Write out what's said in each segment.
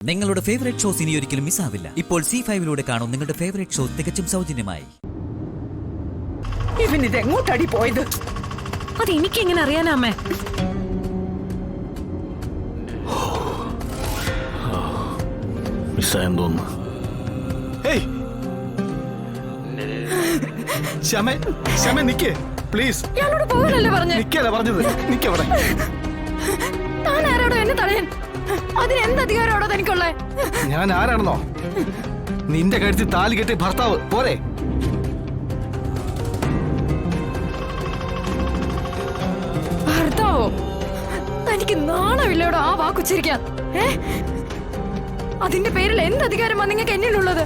നിങ്ങളുടെ favourite shows ഇനി ഒരിക്കലും മിസ്സാവില്ല. ഇപ്പോൾ C5 കാണും നിങ്ങളുടെ ഫേവറേറ്റ് ഷോ തികച്ചും സൗജന്യമായി. ഇവൻ ഇത് എങ്ങോട്ടടി പോയത്? അത് എനിക്കെങ്ങനെ അറിയാനാ അമ്മേ? മിസ്സായെന്ന് തോന്നുന്നു. ശ്യാമേ നിക്കേ പ്ലീസ്. ഇയാളോട് പോകാനല്ലേ പറഞ്ഞേ? നിക്കല്ലേ പറഞ്ഞത്? നിക്കവിടെ. താൻ ആരോടോ എന്നെ തടയാൻ? അതിന് എന്ത് അധികാരമാണോ തനിക്കുള്ളേ? ഞാൻ ആരാണെന്നോ? നിന്റെ കഴുത്തിൽ താലി കെട്ടിയ ഭർത്താവ് പോരെ? ഭർത്താവോ? തനിക്ക് നാണമില്ലോടോ ആ വാക്കുച്ചരിക്കാൻ? അതിന്റെ പേരിൽ എന്ത് അധികാരമാണ് നിങ്ങൾക്ക് എന്നിലുള്ളത്?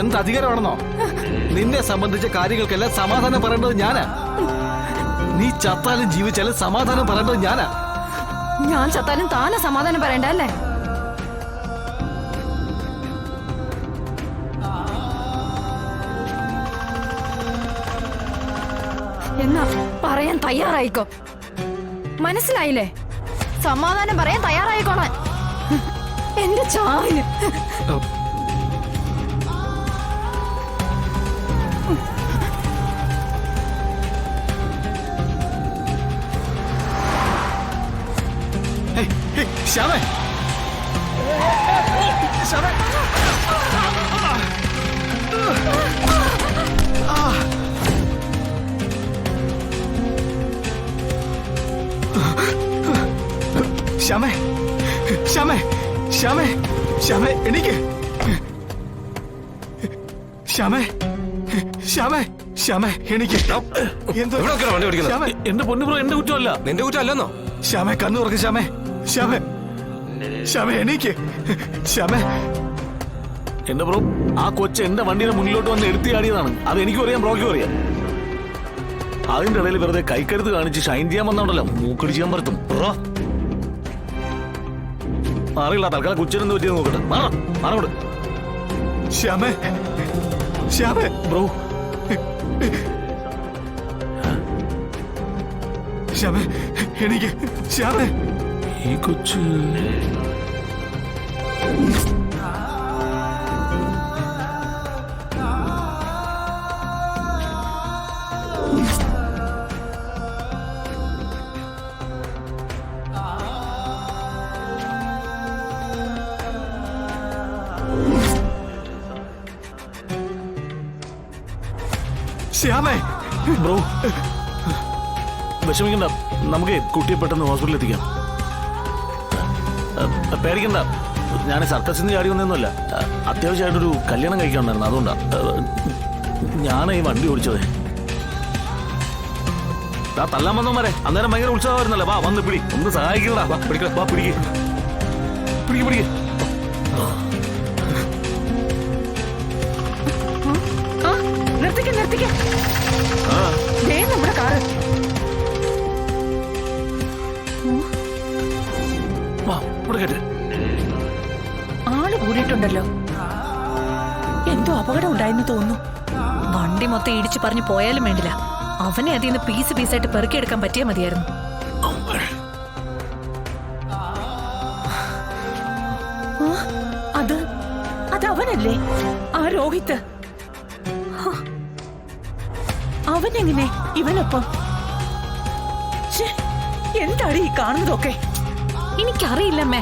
എന്ത് അധികാരമാണെന്നോ? നിന്നെ സംബന്ധിച്ച കാര്യങ്ങൾക്കെല്ലാം സമാധാനം പറയേണ്ടത് ഞാനാ. നീ ചത്താലും ജീവിച്ചാലും സമാധാനം പറയേണ്ടത് ഞാനാ. ഞാൻ ചത്താലും താനെ സമാധാനം പറയണ്ട അല്ലേ? എന്നാ പറയാൻ തയ്യാറായിക്കോ. മനസ്സിലായില്ലേ? സമാധാനം പറയാൻ തയ്യാറായിക്കോളാൻ. എന്റെ ചാവിന് ശ്യാമേ, ശ്യാമേ. ശ്യാമേ, ശ്യാമേ, ശ്യാമേ, ശ്യാമേ എനിക്ക്. ശ്യാമേ, ശ്യാമേ, ശ്യാമേ എനിക്ക്. എന്റെ പൊന്നു ബ്രോ, എന്റെ കുറ്റമല്ല. നിന്റെ കുറ്റമല്ലെന്നോ? ശ്യാമേ കണ്ണു തുറക്ക്. ശ്യാമേ, ശ്യാമേ, ശ്യാമേ എനിക്ക്. ശ്യാമേ. എന്റെ ബ്രോ, ആ കൊച്ച് എന്റെ വണ്ടിയുടെ മുന്നിലോട്ട് വന്ന് എടുത്തിയാടിയതാണ്. അത് എനിക്കും അറിയാം, ബ്രോയ്ക്കും അറിയാം. അതിന്റെ ഇടയിൽ വെറുതെ കൈക്കരുത്ത് കാണിച്ച് ഷൈൻ ചെയ്യാൻ വന്നോണ്ടല്ലോ മൂക്കടി ചെയ്യാൻ പറ്റും. ബ്രോ അറിയില്ല, തൽക്കാലം കൊച്ചിനെന്ത് പറ്റിയെന്ന് നോക്കട്ടെ. മാറോട്. ശ്യാമേ, ശ്യാമേ. ബ്രോ, ശ്യാമേ എനിക്ക്. ശ്യാമേ, ഈ കൊച്ച് ശ്യാമേ. ബ്രോ വിഷമിക്കണ്ട, നമുക്ക് കുട്ടിയെ പെട്ടെന്ന് ഹോസ്പിറ്റലിൽ എത്തിക്കാം. പേടിക്കണ്ട, ഞാൻ സർക്കസിൽ നിന്ന് ചാടി വന്നൊന്നുമല്ല. അത്യാവശ്യമായിട്ടൊരു കല്യാണം കഴിക്കാനുണ്ടായിരുന്നു, അതുകൊണ്ടാ ഞാൻ ഈ വണ്ടി ഓടിച്ചത്. തല്ലാൻ വന്നോമാരെ അന്നേരം ഭയങ്കര ഉത്സാഹമായിരുന്നല്ലേ. വാ വന്ന് പിടി, ഒന്ന് സഹായിക്കണടാ. വാ പിടിക്ക, വാ പിടിക്ക്. നിർത്തിക്ക. നമ്മുടെ കാറ്. ആള് കൂടിയിട്ടുണ്ടല്ലോ. എന്തോ അപകടം ഉണ്ടായെന്ന് തോന്നുന്നു. വണ്ടി മൊത്തം ഇടിച്ചു പറഞ്ഞു പോയാലും വേണ്ടില്ല, അവനെ അതിൽ നിന്ന് പീസായിട്ട് പെറുക്കിയെടുക്കാൻ പറ്റിയാ മതിയായിരുന്നു. അത് അവനല്ലേ, ആ രോഹിത്. അവനെങ്ങനെ ഇവനൊപ്പം? എന്താണ് ഈ കാണുന്നതൊക്കെ? എനിക്കറിയില്ലമ്മേ.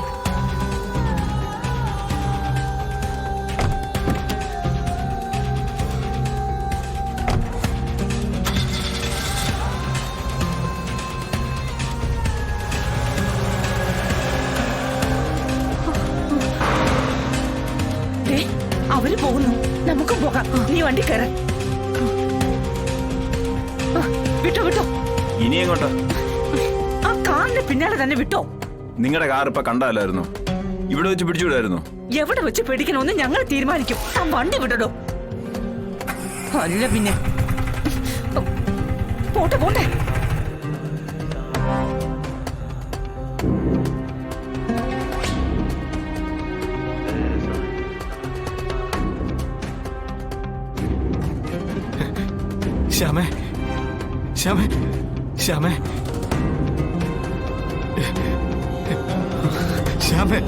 അവര് പോകുന്നു, നമുക്കും പോകാം. നീ വണ്ടി കയറ. വിട്ടോ. ഇനി എങ്ങോട്ടാ? ആ കാറിന്റെ പിന്നാലെ തന്നെ വിട്ടോ. നിങ്ങളുടെ കാർ ഇപ്പൊ കണ്ടാലായിരുന്നു, ഇവിടെ വെച്ച് പിടിച്ചുവിടായിരുന്നു. എവിടെ വെച്ച് പിടിക്കണമെന്ന് ഞങ്ങൾ തീരുമാനിക്കും. ആ വണ്ടി വിടടോ. അല്ല പിന്നെ പോട്ടെ. ശ്യാമേ, ശ്യാമേ, ശ്യാമേ, ശ്യാമേ,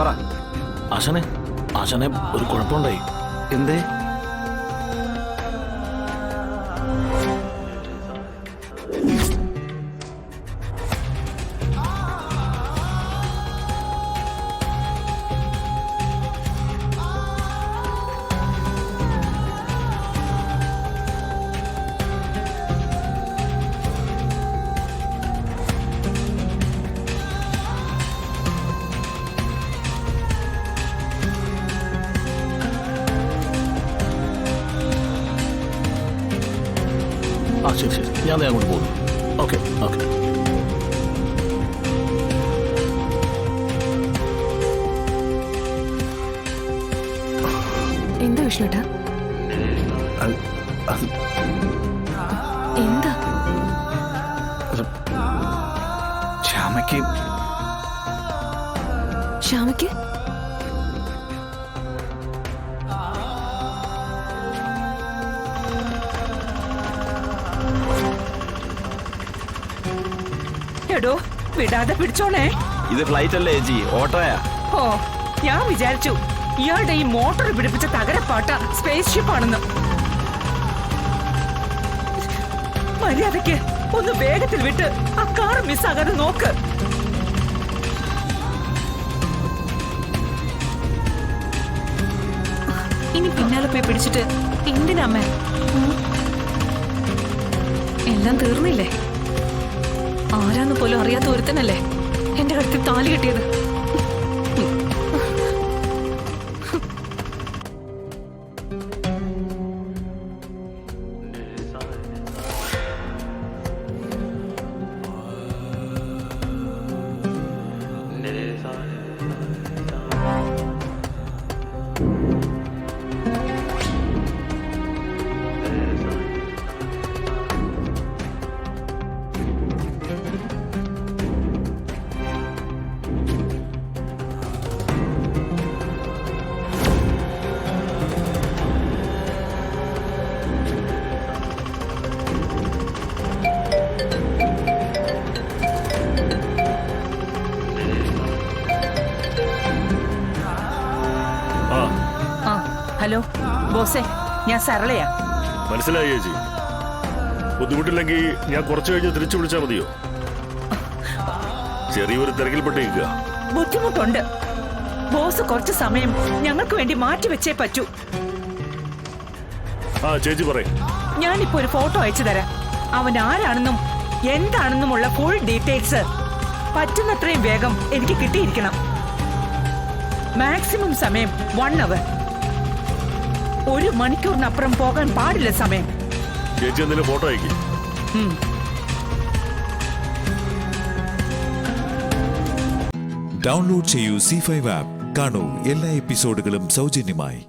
പറ. ആശാനെ ഒരു കുഴപ്പമുണ്ടായി. എന്തേ? ശരി ഞാൻ അങ്ങോട്ട് പോകുന്നു. ഓക്കെ. എന്താ വിഷ്ണുട്ടാ? എന്താ? ശ്യാമയ്ക്ക് ശ്യാമയ്ക്ക് എടോ വിടാതെ പിടിച്ചോണേ. ഇത് ഫ്ലൈറ്റ് അല്ലേ ചേച്ചി, ഓട്ടോയാ. ഓ ഞാൻ വിചാരിച്ചു ഇയാളുടെ ഈ മോട്ടോർ പിടിപ്പിച്ച തകരപ്പാട്ട സ്പേസ് ഷിപ്പ് ആണെന്ന്. മര്യാദയ്ക്ക് ഒന്ന് വേഗത്തിൽ വിട്ട് ആ കാർ മിസ്സാകാതെ നോക്ക്. ഇനി പിന്നാലെ പോയി പിടിച്ചിട്ട് എന്തിനമ്മേ? എല്ലാം തീർന്നില്ലേ? ആരാന്ന് പോലും അറിയാത്ത ഒരുത്തനല്ലേ എന്റെ കഴുത്തിൽ താലി കെട്ടിയത്. ഹലോ ബോസേ, ഞാൻ സരളയാ. മനസ്സിലായി ചേച്ചി. ബുദ്ധിമുട്ടില്ലെങ്കിൽ ഞാൻ കുറച്ചു കഴിഞ്ഞ് തിരിച്ചു വിളിച്ചാൽ മതിയോ? ചെറിയൊരു തിരക്കിൽപ്പെട്ടിരിക്കുക. ബുദ്ധിമുട്ടുണ്ട് ബോസ്. കുറച്ച് സമയം ഞങ്ങൾക്ക് വേണ്ടി മാറ്റിവെച്ചേ പറ്റൂ. ചേച്ചി പറയും. ഞാനിപ്പോ ഒരു ഫോട്ടോ അയച്ചു തരാം. അവൻ ആരാണെന്നും എന്താണെന്നുമുള്ള ഫുൾ ഡീറ്റെയിൽസ് പറ്റുന്നത്രയും വേഗം എനിക്ക് കിട്ടിയിരിക്കണം. മാക്സിമം സമയം 1 അവർ. 1 മണിക്കൂറിനപ്പുറം പോകാൻ പാടില്ല സമയം. ചേച്ചി എന്തെങ്കിലും ഫോട്ടോ അയക്കും. ഡൗൺലോഡ് ചെയ്യൂ C5 ആപ്പ്. കാണൂ എല്ലാ എപ്പിസോഡുകളും സൗജന്യമായി.